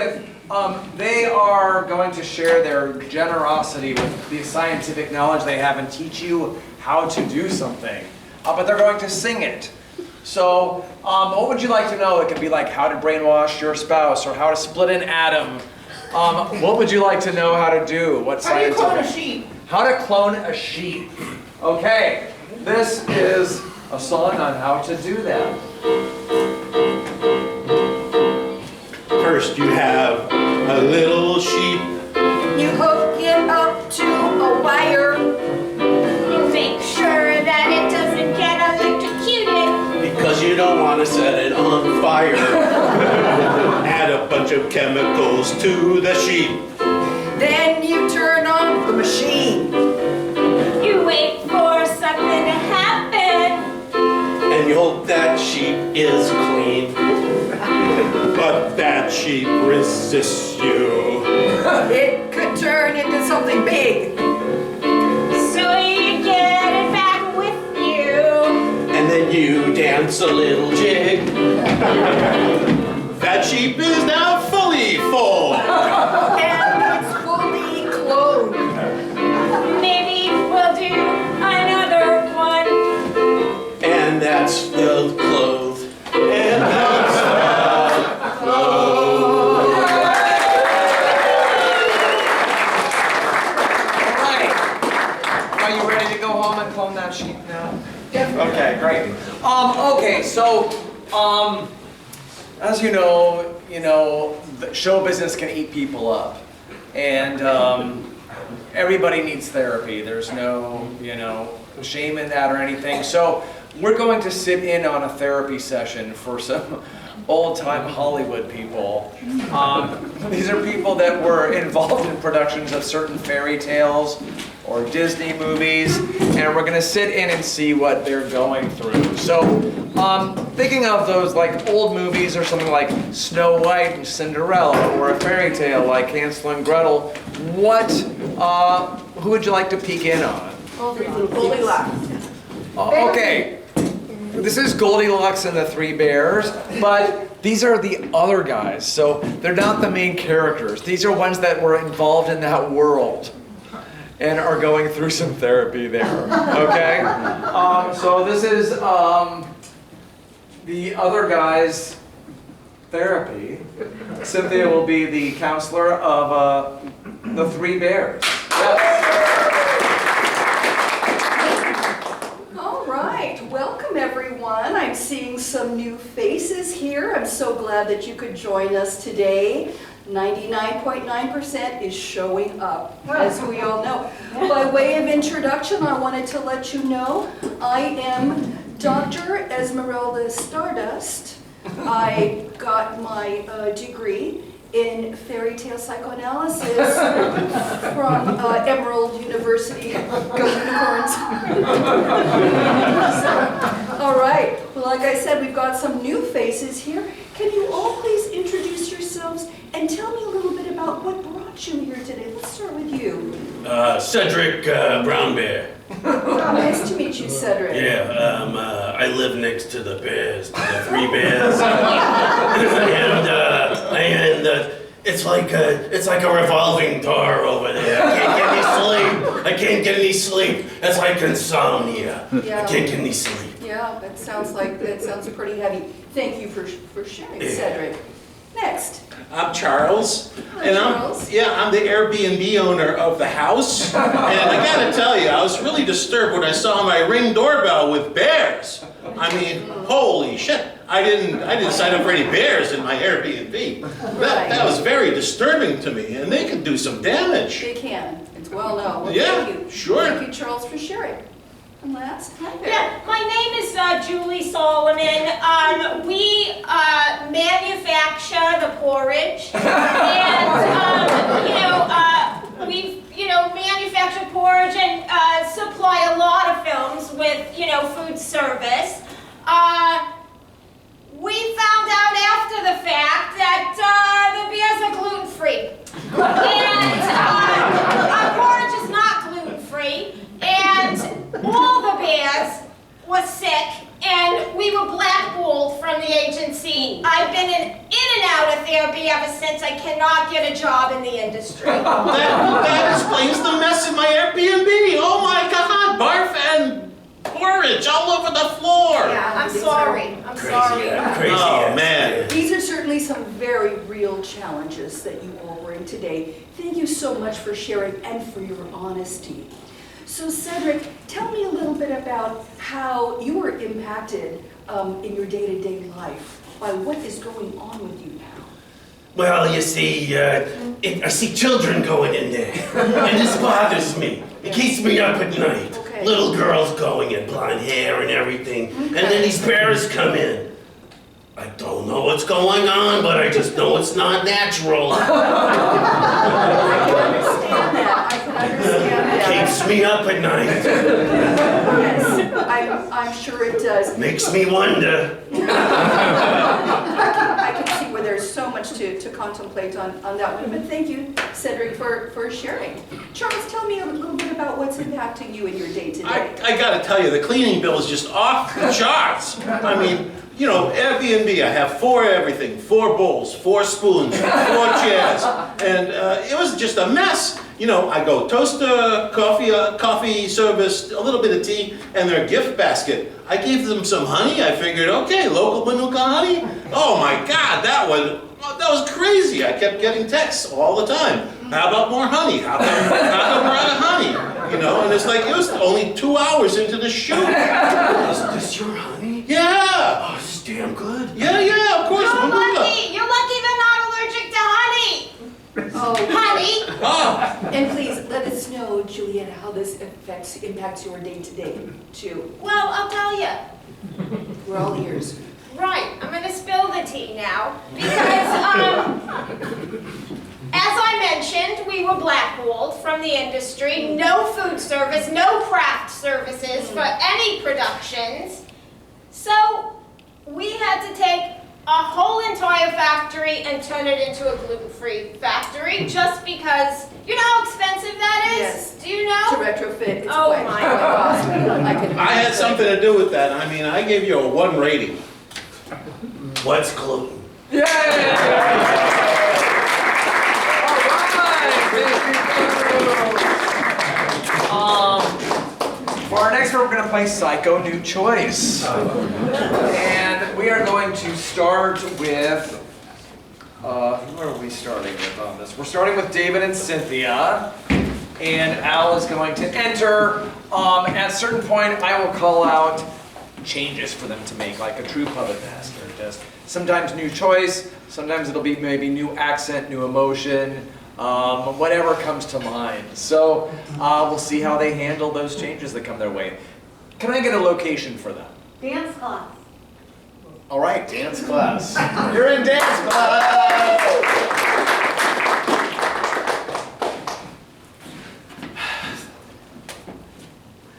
with, they are going to share their generosity with the scientific knowledge they have and teach you how to do something. But they're going to sing it. So, what would you like to know? It could be like how to brainwash your spouse or how to split an atom. What would you like to know how to do? What scientific? How do you clone a sheep? How to clone a sheep. Okay, this is a song on how to do that. First you have a little sheep. You hook it up to a wire. You make sure that it doesn't get electrocuted. Because you don't want to set it on fire. Add a bunch of chemicals to the sheep. Then you turn on the machine. You wait for something to happen. And you hope that sheep is clean. But that sheep resists you. It could turn into something big. So you get it back with you. And then you dance a little jig. That sheep is now fully full. And it's fully cloned. Maybe we'll do another one. And that's the clothes. And that's the clothes. Alright. Are you ready to go home and clone that sheep now? Okay, great. Okay, so, as you know, the show business can eat people up. And everybody needs therapy. There's no, shame in that or anything. So we're going to sit in on a therapy session for some old-time Hollywood people. These are people that were involved in productions of certain fairy tales or Disney movies, and we're going to sit in and see what they're going through. So, thinking of those like old movies or something like Snow White and Cinderella, or a fairy tale like Hansel and Gretel, who would you like to peek in on? Goldilocks. Okay, this is Goldilocks and the Three Bears, but these are the other guys, so they're not the main characters. These are ones that were involved in that world and are going through some therapy there, okay? So this is the other guy's therapy. Cynthia will be the counselor of the Three Bears. All right, welcome everyone. I'm seeing some new faces here. I'm so glad that you could join us today. 99.9% is showing up, as we all know. By way of introduction, I wanted to let you know I am Dr. Esmeralda Stardust. I got my degree in fairy tale psychoanalysis from Emerald University. Go Unicorns. All right, well, like I said, we've got some new faces here. Can you all please introduce yourselves and tell me a little bit about what brought you here today? Let's start with you. Cedric Brown Bear. Nice to meet you, Cedric. Yeah, I live next to the bears, to the Three Bears. and it's like a revolving door over there. I can't get any sleep. It's like insomnia. Yeah. I can't get any sleep. Yeah, that sounds pretty heavy. Thank you for sharing, Cedric. Next. I'm Charles. Hi, And Charles. I'm the Airbnb owner of the house. And I gotta tell you, I was really disturbed when I saw my Ring doorbell with bears. I mean, holy shit. I didn't sign up for any bears in my Airbnb. That was very disturbing to me, and they can do some damage. They can. It's well known. Well, Yeah, thank you. sure. Thank you, Charles, for sharing. And last, hi there. Yeah, my name is Julie Solomon. We manufacture the porridge, and we manufacture porridge and supply a lot of films with food service. We found out after the fact that the beers are gluten-free, and our porridge is not gluten-free, and all the bears were sick, and we were blackballed from the agency. I've been in and out of Airbnb ever since I cannot get a job in the industry. That explains the mess in my Airbnb. Oh my God, barf and porridge all over the floor. Yeah, I'm sorry. I'm Crazy, sorry. crazy. Oh, man. These are certainly some very real challenges that you all bring today. Thank you so much for sharing and for your honesty. So Cedric, tell me a little bit about how you were impacted in your day-to-day life by what is going on with you now. Well, you see, I see children going in there, and this bothers me. It keeps me up at night. Okay. Little girls going in, blonde hair and everything, and then these bears come in. I don't know what's going on, but I just know it's not natural. I can understand that. I can understand that. Keeps me up at night. Yes, I'm sure it does. Makes me wonder. I can see where there's so much to contemplate on that one, but thank you, Cedric, for sharing. Charles, tell me a little bit about what's impacting you in your day-to-day. I gotta tell you, the cleaning bill is just off the charts. I mean, you know, Airbnb, I have 4 everything, 4 bowls, 4 spoons, 4 chairs, and it was just a mess. You know, I go toaster, coffee service, a little bit of tea, and their gift basket. I gave them some honey. I figured, okay, local Manuka honey. Oh my God, that was crazy. I kept getting texts all the time. How about more honey? How come we're out of honey? You know, and it's like, it was only 2 hours into the shoot. Is this your honey? Yeah. Oh, this is damn good. Yeah, of course. You're Manuka. lucky. You're lucky they're not allergic to honey. Oh, Honey. Oh. and please let us know, Juliet, how this impacts your day-to-day too. Well, I'll tell you. We're all ears. Right, I'm gonna spill the tea now, because, as I mentioned, we were blackballed from the industry. No food service, no craft services for any productions. So, we had to take a whole entire factory and turn it into a gluten-free factory, just because, you know how expensive that is? Yes. Do you To know? retrofit, it's Oh quite my costly. I had something to do with that. I mean, I gave you a 1 rating. What's gluten? Yay! All right, for our next one, we're going to play Psycho New Choice. And we are going to start with, who are we starting with on this? We're starting with David and Cynthia. And Al is going to enter. At a certain point, I will call out changes for them to make, like a true puppet master. Just sometimes new choice, sometimes it'll be maybe new accent, new emotion, whatever comes to mind. So we'll see how they handle those changes that come their way. Can I get a location for them? Dance class. All right, dance class. You're in dance class!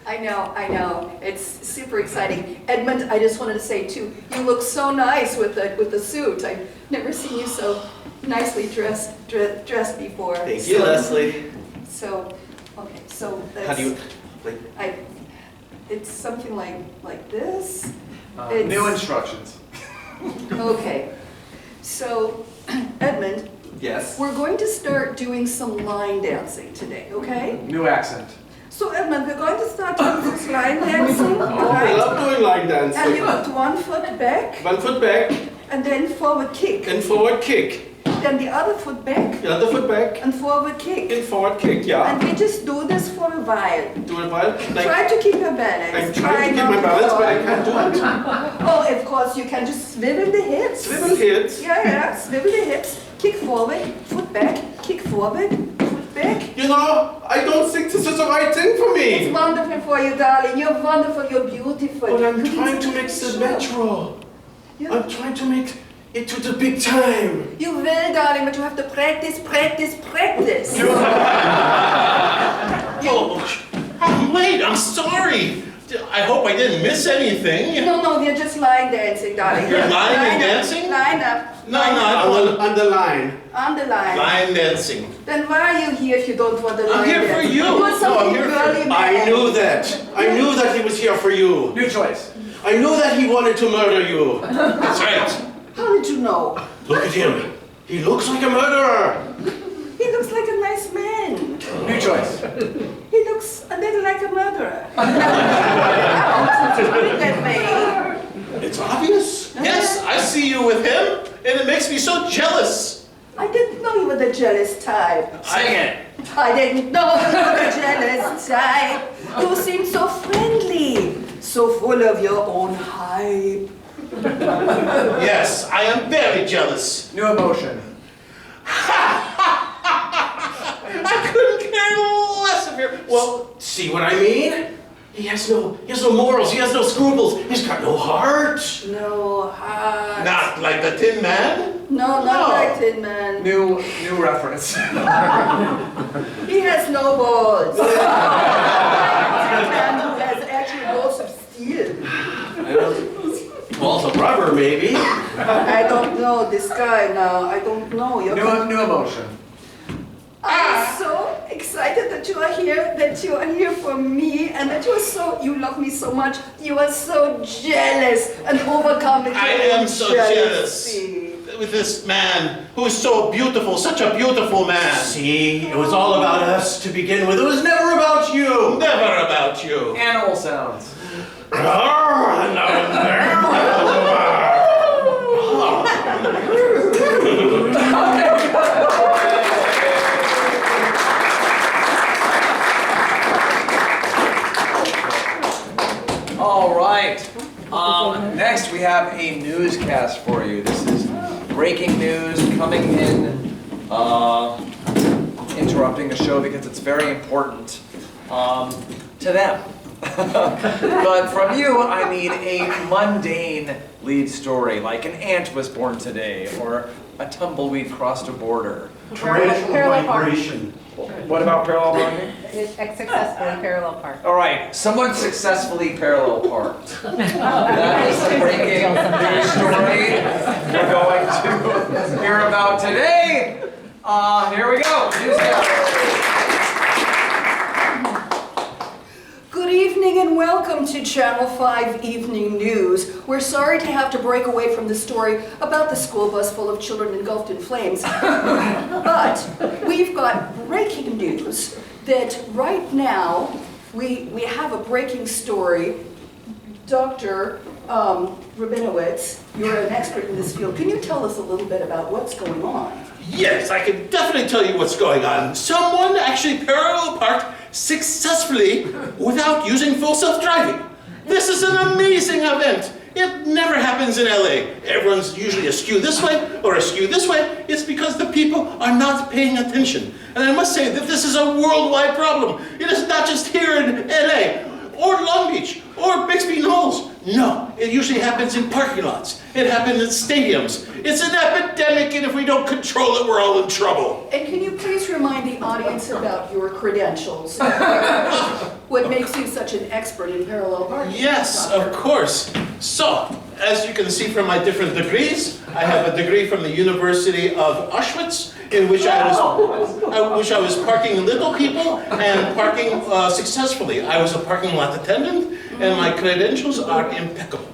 I know. It's super exciting. Edmund, I just wanted to say too, you look so nice with the suit. I've never seen you so nicely dressed before. Thank you, Leslie. So, okay, so that's. How do you, It's something like this. New instructions. Okay. So, Edmund, Yes. we're going to start doing some line dancing today, okay? New accent. So Edmund, we're going to start doing this line dancing, I alright? love doing line dancing. And you put 1 foot back, 1 foot back and then forward kick. and forward kick. Then the other foot back, The other foot back and forward kick. and forward kick, yeah. And we just do this for a while. Do it well. Like, Try to keep your balance. I'm trying to keep my not balance, but I fall. can't do it. Oh, of course, you can just swivel the hips. Swivel hips. Yeah, swivel the hips. Kick forward, foot back, kick forward, foot back. You know, I don't think this is the right thing for It's me. wonderful for you, darling. You're wonderful, you're beautiful. But I'm You need trying to some make extra. the natural. Yeah. I'm trying to make it to the big time. You will, darling, but you have to practice, practice, practice. Oh, wait, I'm sorry. I hope I didn't miss anything. No, we're just line dancing, darling. You're lying and Line up, dancing? Line up. No, line no, up. I want On the line. On the line. line dancing. Then why are you here if you don't want the line I'm here for dance? you. Do No, I'm something here for- girly, man. I knew that. I knew that he was here for you. New choice. I knew that he wanted to murder you. That's right. How did you know? look at him. He looks like a murderer. He looks like a nice man. New choice. He looks a little like a murderer. Put it that way. It's obvious. Yes, I see you with him, and it makes me so jealous. I didn't know you were the jealous type. Sing it. I didn't know you were the jealous type. You seem so friendly, so full of your own hype. Yes, I am very jealous. New emotion. I couldn't care less of your. Well, see what I mean? He has no morals. He has no scruples. He's got no heart. No heart. Not like the Tin Man. No, not like Tin Man. New reference. He has no balls. Tin Man who has actually balls of steel. Balls of rubber, maybe. I don't know this guy now. I don't know. New emotion. I'm so excited that you are here for me, and that you love me so much. You are so jealous and overcome with I your am own so jealousy. jealous with this man who is so beautiful, such a beautiful man. See, it was all about us to begin with. It was never about you. Never about you. Animal sounds. All right. Next, we have a newscast for you. This is breaking news coming in, interrupting the show because it's very important to them. But from you, I need a mundane lead story, like an ant was born today, or a tumbleweed crossed a border. Parallel migration. What about parallel parking? Successfully parallel park. All right, someone successfully parallel parked. That is the breaking news story we're going to hear about today. Here we go. Newscast. Good evening and welcome to Channel 5 Evening News. We're sorry to have to break away from the story about the school bus full of children engulfed in flames. But we've got breaking news that right now we have a breaking story. Dr. Rabinowitz, you're an expert in this field. Can you tell us a little bit about what's going on? Yes, I can definitely tell you what's going on. Someone actually parallel parked successfully without using full self-driving. This is an amazing event. It never happens in LA. Everyone's usually askew this way or askew this way. It's because the people are not paying attention. And I must say that this is a worldwide problem. It is not just here in LA or Long Beach or Bixby Knolls. No, it usually happens in parking lots. It happens in stadiums. It's an epidemic, and if we don't control it, we're all in trouble. And can you please remind the audience about your credentials? What makes you such an expert in parallel parking? Yes, Doctor? of course. So, as you can see from my different degrees, I have a degree from the University of Auschwitz, in which I was parking little people and parking successfully. I was a parking lot attendant, and my credentials are impeccable.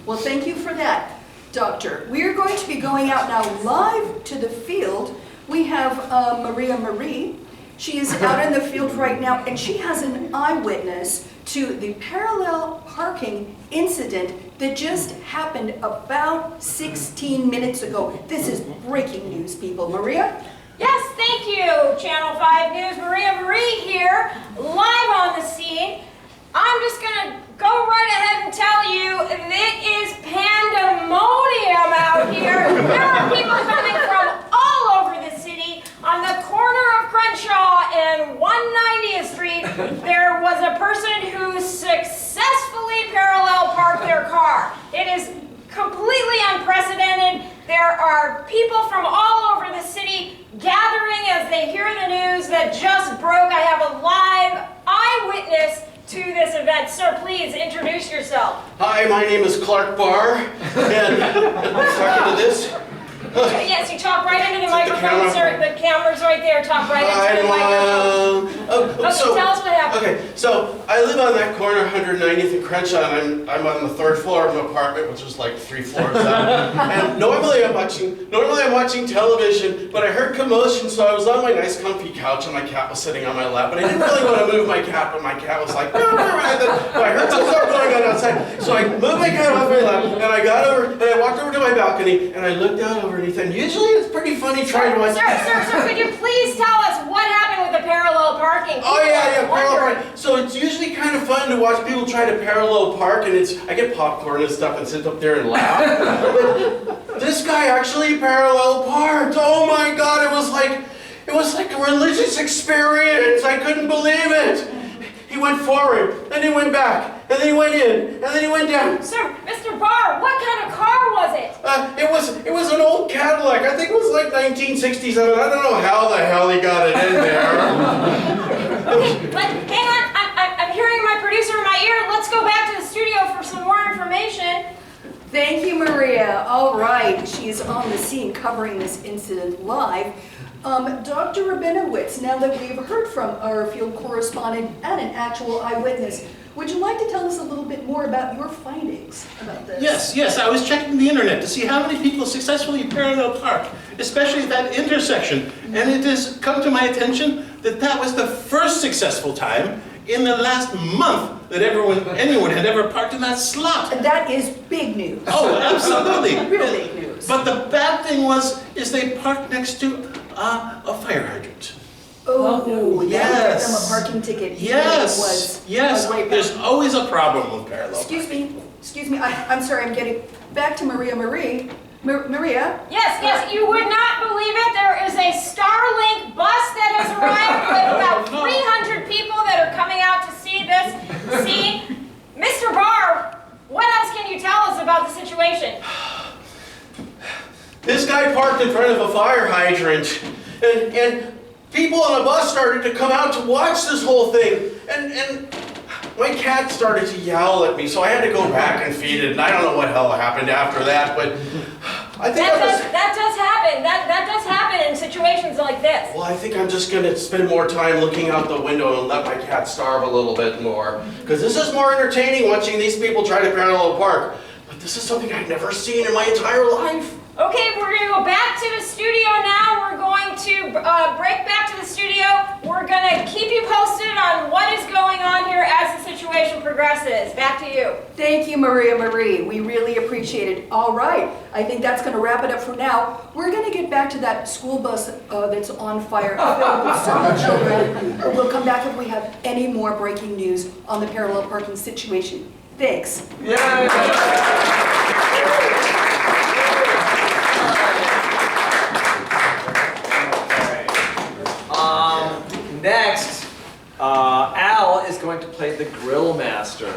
Well, thank you for that, Doctor. We're going to be going out now live to the field. We have Maria Marie. She is out in the field right now, and she has an eyewitness to the parallel parking incident that just happened about 16 minutes ago. This is breaking news, people. Maria? Yes, thank you, Channel 5 News. Maria Marie here, live on the scene. I'm just gonna go right ahead and tell you it is pandemonium out here. There are people coming from all over the city. On the corner of Crenshaw and 190th Street, there was a person who successfully parallel parked their car. It is completely unprecedented. There are people from all over the city gathering as they hear the news that just broke. I have a live eyewitness to this event. Sir, please introduce yourself. Hi, my name is Clark Barr, and talking to this, Yes, you talk right into the microphone, camera? sir. The camera's right there. Talk right into the microphone. Okay, tell us what happened. Okay, so I live on that corner, 190th and Crenshaw, and I'm on the 3rd floor of an apartment, which is like 3 floors up. And normally I'm watching television, but I heard commotion, so I was on my nice comfy couch, and my cat was sitting on my lap. But I didn't really want to move my cat, but my cat was like, and then I heard some stuff going on outside, so I moved my cat off my lap, and I got over, and I walked over to my balcony, and I looked out overneath, and usually it's pretty funny trying to watch. Sir, could you please tell us what happened with the parallel parking? Oh yeah, People parallel wondering. park. So it's usually kind of fun to watch people try to parallel park, and I get popcorn and stuff and sit up there and laugh. But this guy actually parallel parked. Oh my God, it was like a religious experience. I couldn't believe it. He went forward, then he went back, and then he went in, and then he went down. Sir, Mr. Barr, what kind of car was it? It was an old Cadillac. I think it was like 1967. I don't know how the hell he got it in there. Okay, but hang on. I'm hearing my producer in my ear. Let's go back to the studio for some more information. Thank you, Maria. All right, she is on the scene covering this incident live. Dr. Rabinowitz, now that we've heard from our field correspondent and an actual eyewitness, would you like to tell us a little bit more about your findings about this? Yes, I was checking the internet to see how many people successfully parallel park, especially at that intersection. And it has come to my attention that that was the first successful time in the last month that anyone had ever parked in that slot. And that is big news. Oh, absolutely. Real big news. But the bad thing is they parked next to a fire hydrant. Oh, yes. that would give them a parking ticket. even if it Yes, was right there's back. always a problem with parallel. Excuse me, I'm sorry, I'm getting back to Maria. Maria? Yes, you would not believe it. There is a Starlink bus that has arrived with about 300 people that are coming out to see this scene. Mr. Barr, what else can you tell us about the situation? This guy parked in front of a fire hydrant, and people on the bus started to come out to watch this whole thing, and my cat started to yowl at me, so I had to go back and feed it, and I don't know what hell happened after that, but I think That does happen. That does happen in situations like this. Well, I think I'm just gonna spend more time looking out the window and let my cat starve a little bit more, because this is more entertaining watching these people try to parallel park, but this is something I've never seen in my entire life. Okay, we're going to go back to the studio now. We're going to break back to the studio. We're going to keep you posted on what is going on here as the situation progresses. Back to you. Thank you, Maria Marie. We really appreciate it. All right, I think that's going to wrap it up for now. We're going to get back to that school bus that's on fire filled with so many children. We'll come back if we have any more breaking news on the parallel parking situation. Thanks. Next, Al is going to play the Grill Master.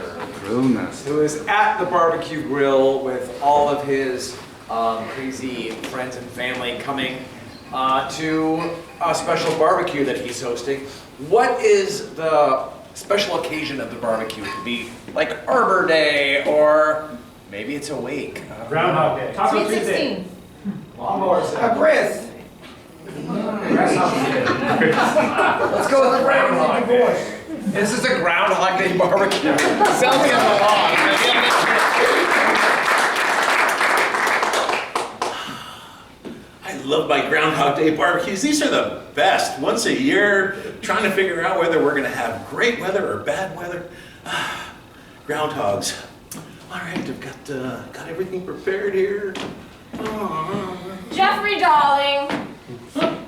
Who is at the barbecue grill with all of his crazy friends and family coming to a special barbecue that he's hosting. What is the special occasion of the barbecue? It could be like Arbor Day, or maybe it's a wake. Groundhog Day. Taco Tuesday. 16. Lawnmowers. Chris! Let's go with the Groundhog Day. This is a Groundhog Day barbecue. Sell me on the lawn. I love my Groundhog Day barbecues. These are the best. Once a year, trying to figure out whether we're going to have great weather or bad weather. Groundhogs. All right, I've got everything prepared here. Jeffrey, darling,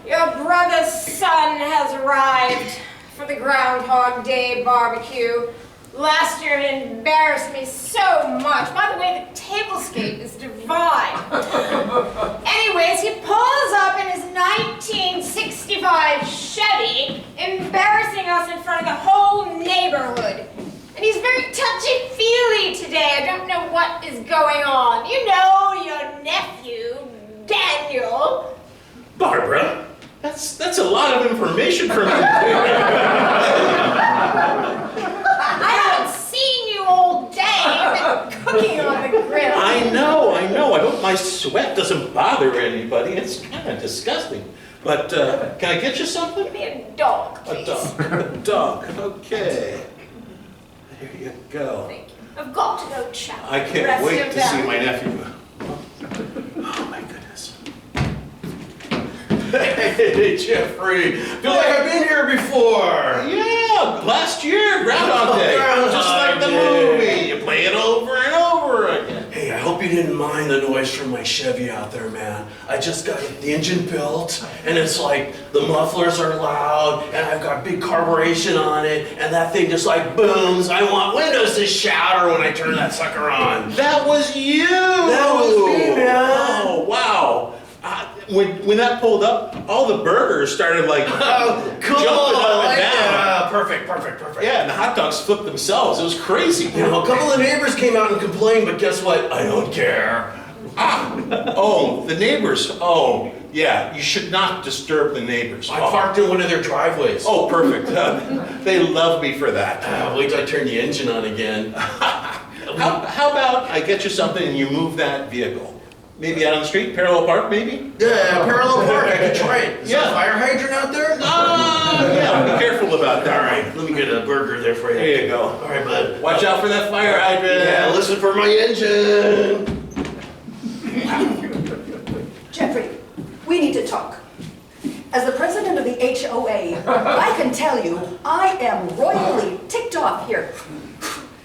your brother's son has arrived for the Groundhog Day barbecue. Last year it embarrassed me so much. By the way, the tablescape is divine. Anyways, he pulls up in his 1965 Chevy, embarrassing us in front of the whole neighborhood. And he's very touchy-feely today. I don't know what is going on. You know, your nephew, Daniel. Barbara, that's a lot of information for me. I haven't seen you all day. I've been cooking on the grill. I know. hope my sweat doesn't bother anybody. It's kind of disgusting. But can I get you something? Give me a dog, A please. dog. A dog. Okay. There you go. Thank you. I've got to go chow. I the can't rest wait of to them. see my nephew. Oh my goodness. Hey, Jeffrey. Feel like I've been here before. Yeah, last year, Groundhog Day. Groundhog Just like the Day. movie. You play it over and over again. Hey, I hope you didn't mind the noise from my Chevy out there, man. I just got the engine built, and it's like the mufflers are loud, and I've got big carburation on it, and that thing just like booms. I want windows to shatter when I turn that sucker on. That was you! That was me, man. Oh, wow. When that pulled up, all the burgers started like Oh, cool. jumping up I like and down. that. Perfect. Yeah, and the hot dogs flipped themselves. It was crazy. You know, a couple of neighbors came out and complained, but guess what? I don't care. Oh, the neighbors. Oh, yeah, you should not disturb the neighbors. I parked in one of their driveways. Oh, perfect. They love me for that. Wait till I turn the engine on again. How about I get you something and you move that vehicle? Maybe out on the street, parallel park, maybe? Yeah, parallel park. I could try it. Is there a Yeah. fire hydrant out there? Yeah, be careful about that. All right, let me get a burger there for you. There you go. All right, bud. Watch out for that fire hydrant. Yeah, listen for my engine. Jeffrey, we need to talk. As the president of the HOA, I can tell you, I am royally ticked off here.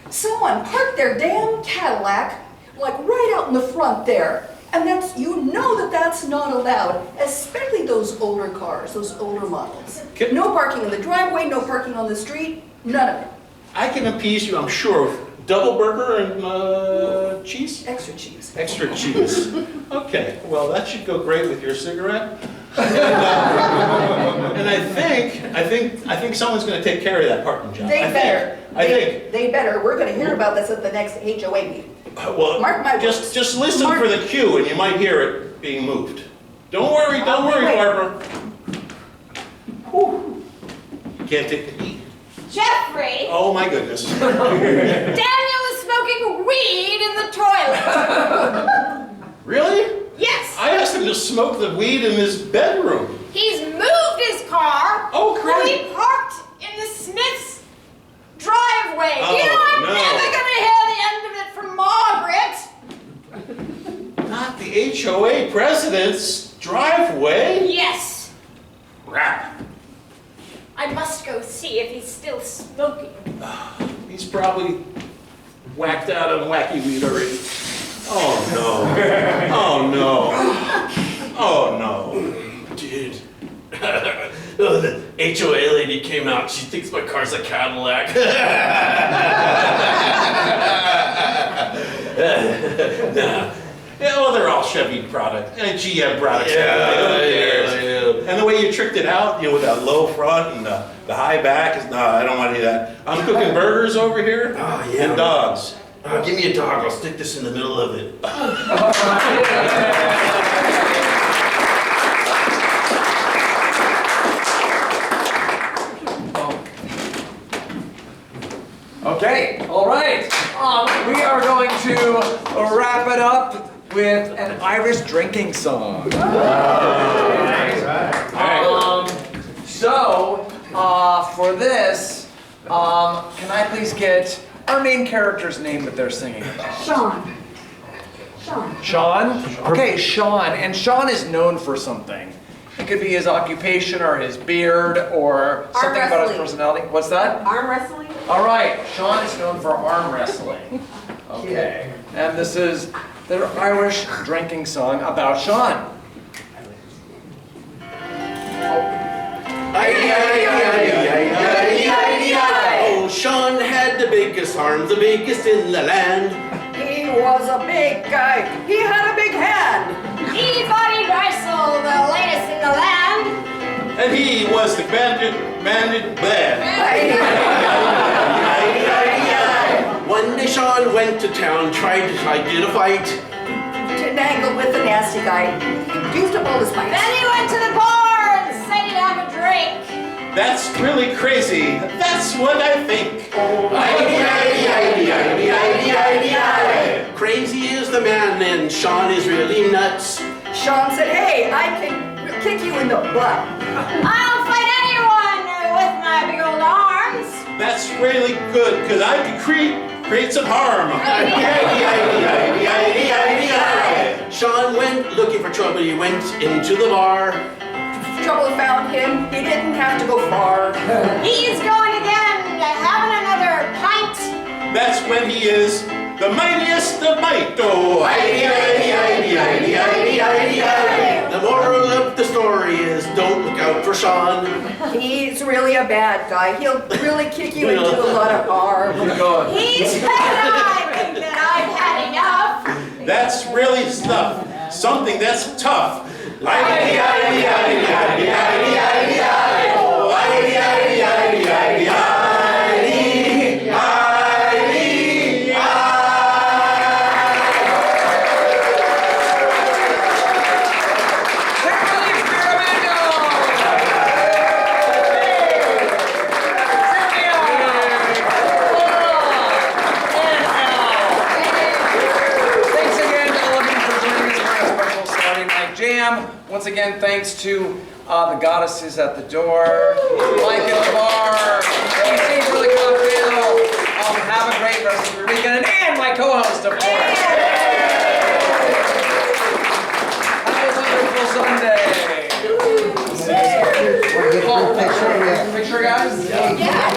Someone parked their damn Cadillac, like right out in the front there. And you know that's not allowed, especially those older cars, those older models. No parking in the driveway, no parking on the street, none of it. I can appease you, I'm sure. Double burger and cheese? Extra cheese. Extra cheese. Okay, well, that should go great with your cigarette. And I think someone's going to take care of that parking job. They better. I think. They better. We're gonna hear about this at the next HOA meeting. Well, Mark my just words. listen Mark- for the cue, and you might hear it being moved. Don't worry, Wait. Barbara. Whew. You can't take the heat. Jeffrey, Oh my goodness. Daniel is smoking weed in the toilet. Really? Yes, I asked him to smoke the weed in his bedroom. he's moved his car. Oh, Well, great. he parked in the Smith's driveway. Oh, You know, I'm no. never gonna hear the end of it from Margaret. Not the HOA president's driveway. Yes, Crap. I must go see if he's still smoking. He's probably whacked out on wacky weed already. Oh no. Oh no. Oh no. Dude. Oh, the HOA lady came out. She thinks my car's a Cadillac. Nah. Yeah, well, they're all Chevy product and GM products. Yeah, Who I cares? know. And the way you tricked it out, with that low front and the high back, no, I don't want to do that. I'm cooking burgers over here Oh, yeah. and dogs. Give me a dog. I'll stick this in the middle of it. Okay, all right. We are going to wrap it up with an Irish drinking song. For this, can I please get our main character's name that they're singing about? Sean. Sean? Okay, Sean. And Sean is known for something. It could be his occupation or his beard or something about his wrestling. personality. What's that? Arm wrestling? All right, Sean is known for arm wrestling. Okay, and this is their Irish drinking song about Sean. Oh, Sean had the biggest arms, the biggest in the land. He was a big guy. He had a big hand. He thought he'd wrestle the latest in the land. And he was the bandit bad. One day Sean went to town, tried to get a fight. To dangle with the nasty guy. He used up all his Then might. he went to the bar and said he'd have a drink. That's really crazy. That's what I think. Crazy is is the man, and Sean is really nuts. Sean said, hey, I can kick you in the butt. I don't fight anyone with my big old arms. That's really good, because I could create some harm. Sean went looking for trouble. He went into the bar. Trouble found him. He didn't have to go far. He's going again, having another pint. That's when he is the mightiest of might. Oh, The moral of the story is don't look out for Sean. He's really a bad guy. He'll really kick you into a lot of harm. He said I think that I've had enough. that's really stuff. Something that's tough. Once again, thanks to the goddesses at the door, Mike at the bar, Casey for the cocktail. Have a great rest of your weekend, and my co-host, of course. Have a wonderful Sunday. Picture, guys? Yeah.